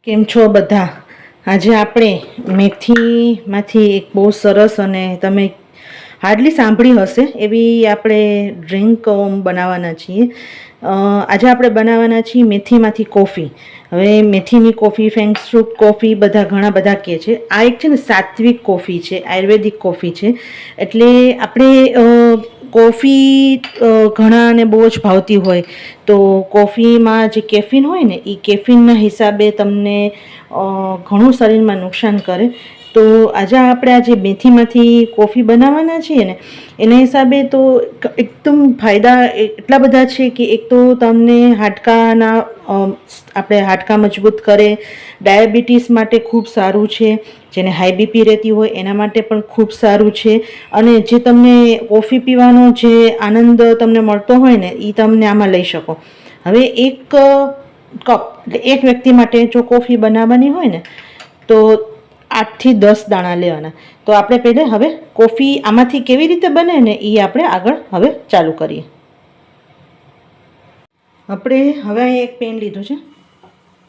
કેમ છો બધા? આજે આપણે મેથીમાંથી એક બહુ સરસ અને તમે હાર્ડલી સાંભળી હશે એવી આપણે ડ્રિંક બનાવવાના છીએ. આજે આપણે બનાવવાના છીએ મેથીમાંથી કોફી. હવે મેથીની કોફી, ફેંગશુક કોફી બધા ઘણા બધા કહે છે. આ એક છે ને સાત્વિક કોફી છે, આયુર્વેદિક કોફી છે. એટલે આપણે કોફી ઘણાને બહુ જ ભાવતી હોય તો કોફીમાં જે કેફીન હોય ને એ કેફીનના હિસાબે તમને ઘણું શરીરમાં નુકસાન કરે. તો આજે આપણે આ જે મેથીમાંથી કોફી બનાવવાના છીએ ને એના હિસાબે તો એકદમ ફાયદા એટલા બધા છે કે એક તો તમને આપણે હાડકાં મજબૂત કરે, ડાયાબિટીસ માટે ખૂબ સારું છે, જેને હાઈ બીપી રહેતી હોય એના માટે પણ ખૂબ સારું છે. અને જે તમને કોફી પીવાનો જે આનંદ તમને મળતો હોય ને એ તમને આમાં લઈ શકો. હવે એક કપ એટલે એક વ્યક્તિ માટે જો કોફી બનાવવાની હોય ને તો 8થી 10 દાણા લેવાના. તો આપણે પહેલે હવે કોફી આમાંથી કેવી રીતે બને ને એ આપણે આગળ હવે ચાલુ કરીએ. આપણે હવે અહીં એક પેન લીધું છે,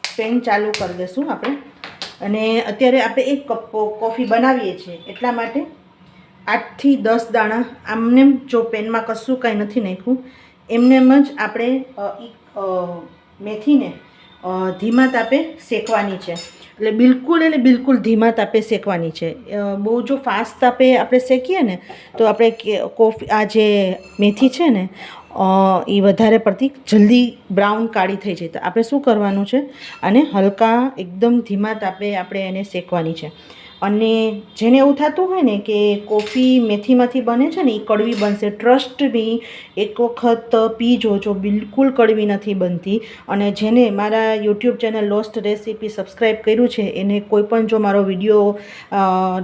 પેન ચાલુ કરી દઈશું આપણે. અને અત્યારે આપણે એક કપ કોફી બનાવીએ છીએ એટલા માટે 8થી 10 દાણા આમને જો પેનમાં કશું કાંઈ નથી નાખ્યું એમનેમ જ આપણે મેથીને ધીમા તાપે શેકવાની છે. એટલે બિલકુલ ધીમા તાપે શેકવાની છે. બહુ જો ફાસ્ટ તાપે આપણે શેકીએ ને તો આપણે કોફી આ જે મેથી છે ને એ વધારે પડતી જલ્દી બ્રાઉન કાળી થઈ જાય. તો આપણે શું કરવાનું છે, આને હલકા એકદમ ધીમા તાપે આપણે એને શેકવાની છે. અને જેને એવું થતું હોય ને કે કોફી મેથીમાંથી બને છે ને એ કડવી બનશે, ટ્રસ્ટ બી એક વખત પી જોજો, બિલકુલ કડવી નથી બનતી. અને જેને મારા YouTube channel lost recipe subscribe કર્યું છે એને કોઈ પણ જો મારો વિડીયો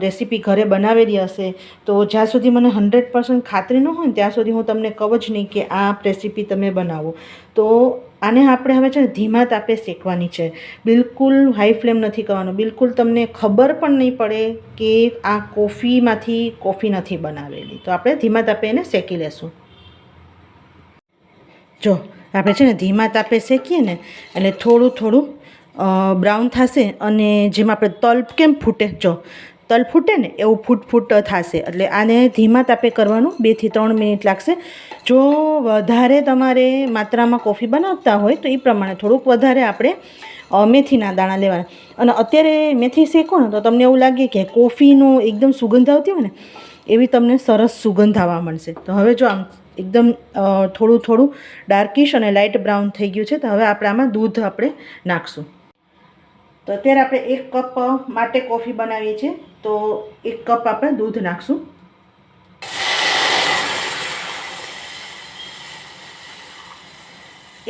રેસીપી ઘરે બનાવેલી હશે તો જ્યાં સુધી મને 100% ખાતરી ન હોય ને ત્યાં સુધી હું તમને કહું જ નહીં કે આ રેસીપી તમે બનાવો. તો આને આપણે હવે છે ને ધીમા તાપે શેકવાની છે, બિલકુલ હાઈ ફ્લેમ નથી કરવાનો. બિલકુલ તમને ખબર પણ નહીં પડે કે આ કોફીમાંથી કોફી નથી બનાવેલી. તો આપણે ધીમા તાપે એને શેકી લેશું. જો આપણે છે ને ધીમા તાપે શેકીએ ને એટલે થોડું બ્રાઉન થશે. અને જેમ આપણે તલ કેમ ફૂટે, જો તલ ફૂટે ને એવું ફૂટ થશે. એટલે આને ધીમા તાપે કરવાનું, 2 થી 3 મિનિટ લાગશે. જો વધારે તમારે માત્રામાં કોફી બનાવતા હોય તો એ પ્રમાણે થોડુંક વધારે આપણે મેથીના દાણા લેવાના. અને અત્યારે મેથી શેકો ને તો તમને એવું લાગે કે કોફીનો એકદમ સુગંધ આવતી હોય ને એવી તમને સરસ સુગંધ આવવા મળશે. તો હવે જો આમ એકદમ થોડું ડાર્કિશ અને લાઇટ બ્રાઉન થઈ ગયું છે. તો હવે આપણે આમાં દૂધ આપણે નાખશું. તો અત્યારે આપણે 1 કપ માટે કોફી બનાવીએ છીએ તો 1 કપ આપણે દૂધ નાખશું.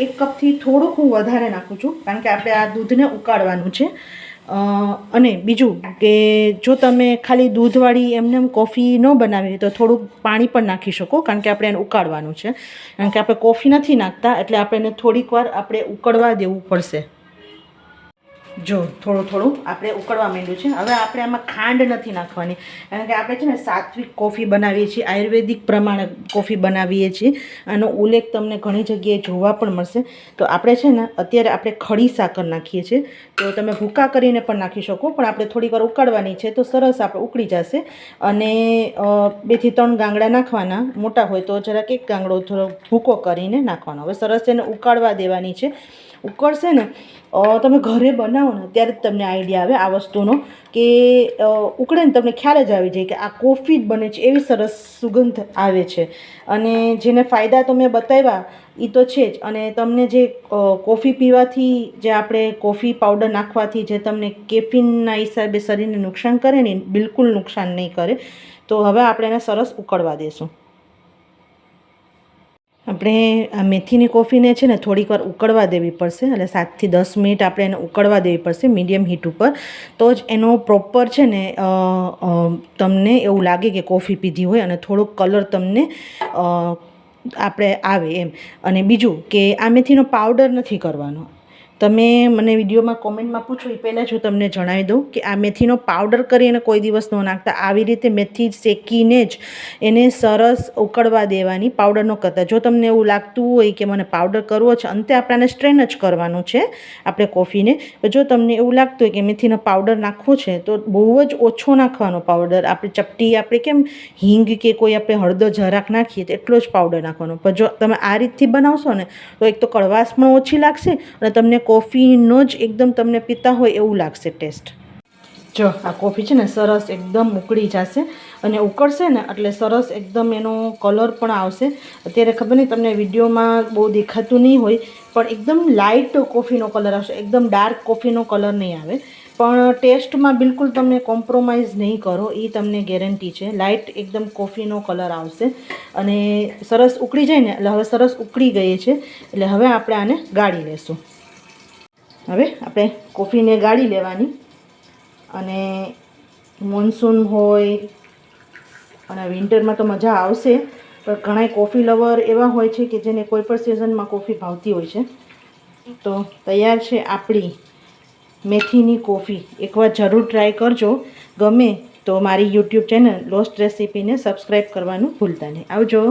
એક કપથી થોડુંક હું વધારે નાખું છું કારણ કે આપણે આ દૂધને ઉકાળવાનું છે. અને બીજું કે જો તમે ખાલી દૂધવાળી એમને કોફી ન બનાવી તો થોડુંક પાણી પણ નાખી શકો કારણ કે આપણે એને ઉકાળવાનું છે. કારણ કે આપણે કોફી નથી નાખતા એટલે આપણે એને થોડીક વાર આપણે ઉકળવા દેવું પડશે. જો થોડું આપણે ઉકળવા માંડ્યું છે. હવે આપણે આમાં ખાંડ નથી નાખવાની કારણ કે આપણે છે ને સાત્વિક કોફી બનાવીએ છીએ, આયુર્વેદિક પ્રમાણે કોફી બનાવીએ છીએ. આનો ઉલ્લેખ તમને ઘણી જગ્યાએ જોવા પણ મળશે. તો આપણે છે ને અત્યારે આપણે ખડી સાકર નાખીએ છીએ. તો તમે ભૂકા કરીને પણ નાખી શકો, પણ આપણે થોડીક વાર ઉકાળવાની છે તો સરસ આપણે ઉકળી જશે. અને 2 થી 3 ગાંગડા નાખવાના, મોટા હોય તો જરાક 1 ગાંગડો થોડો ભૂકો કરીને નાખવાનો. હવે સરસ એને ઉકાળવા દેવાની છે. ઉકળશે ને તમે ઘરે બનાવો ને ત્યારે જ તમને આઈડિયા આવે આ વસ્તુનો કે ઉકળે ને તમને ખ્યાલ જ આવી જાય કે આ કોફી જ બને છે, એવી સરસ સુગંધ આવે છે. અને જેને ફાયદા તો મેં બતાવ્યા એ તો છે જ. અને તમને જે કોફી પીવાથી, જે આપણે કોફી પાવડર નાખવાથી જે તમને કેફીનના હિસાબે શરીરને નુકસાન કરે ને બિલકુલ નુકસાન નહીં કરે. તો હવે આપણે એને સરસ ઉકળવા દઈશું. આપણે આ મેથીની કોફીને છે ને થોડીક વાર ઉકળવા દેવી પડશે. એટલે 7 થી 10 મિનિટ આપણે એને ઉકળવા દેવી પડશે મીડિયમ હીટ ઉપર. તો જ એનો પ્રોપર છે ને તમને એવું લાગે કે કોફી પીધી હોય અને થોડોક કલર તમને આપણે આવે એમ. અને બીજું કે આ મેથીનો પાવડર નથી કરવાનો. તમે મને વિડીયોમાં કોમેન્ટમાં પૂછો એ પહેલાં જો તમને જણાવી દઉં કે આ મેથીનો પાવડર કરીને કોઈ દિવસ ન નાખતા. આવી રીતે મેથી શેકીને જ એને સરસ ઉકળવા દેવાની, પાવડર ન કરતા. જો તમને એવું લાગતું હોય કે મને પાવડર કરવો છે, અંતે આપણાને સ્ટ્રેન જ કરવાનું છે આપણે કોફીને. જો તમને એવું લાગતું હોય કે મેથીનો પાવડર નાખવો છે તો બહુ જ ઓછો નાખવાનો પાવડર. આપણે ચપટી આપણે કેમ હિંગ કે કોઈ આપણે હળદર જરાક નાખીએ તો એટલો જ પાવડર નાખવાનો. પણ જો તમે આ રીતથી બનાવશો ને તો એક તો કડવાશ પણ ઓછી લાગશે અને તમને કોફીનો જ એકદમ તમને પીતા હોય એવું લાગશે ટેસ્ટ. જો આ કોફી છે ને સરસ એકદમ ઉકળી જશે અને ઉકળશે ને એટલે સરસ એકદમ એનો કલર પણ આવશે. અત્યારે ખબર નહીં તમને વિડીયોમાં બહુ દેખાતું નહીં હોય પણ એકદમ લાઇટ કોફીનો કલર આવશે, એકદમ ડાર્ક કોફીનો કલર નહીં આવે. પણ ટેસ્ટમાં બિલકુલ તમને કોમ્પ્રોમાઇઝ નહીં કરો એ તમને ગેરંટી છે. લાઇટ એકદમ કોફીનો કલર આવશે અને સરસ ઉકળી જાય ને એટલે હવે સરસ ઉકળી ગઈ છે એટલે હવે આપણે આને ગાળી લેશું. હવે આપણે કોફીને ગાળી લેવાની અને મોન્સૂન હોય અને વિન્ટરમાં તો મજા આવશે પણ ઘણા કોફી લવર એવા હોય છે કે જેને કોઈ પણ સિઝનમાં કોફી ભાવતી હોય છે. તો તૈયાર છે આપણી મેથીની કોફી. એકવાર જરૂર ટ્રાય કરજો. ગમે તો મારી યુટ્યુબ ચેનલ લોસ્ટ રેસીપીને સબસ્ક્રાઈબ કરવાનું ભૂલતા નહીં. આવજો.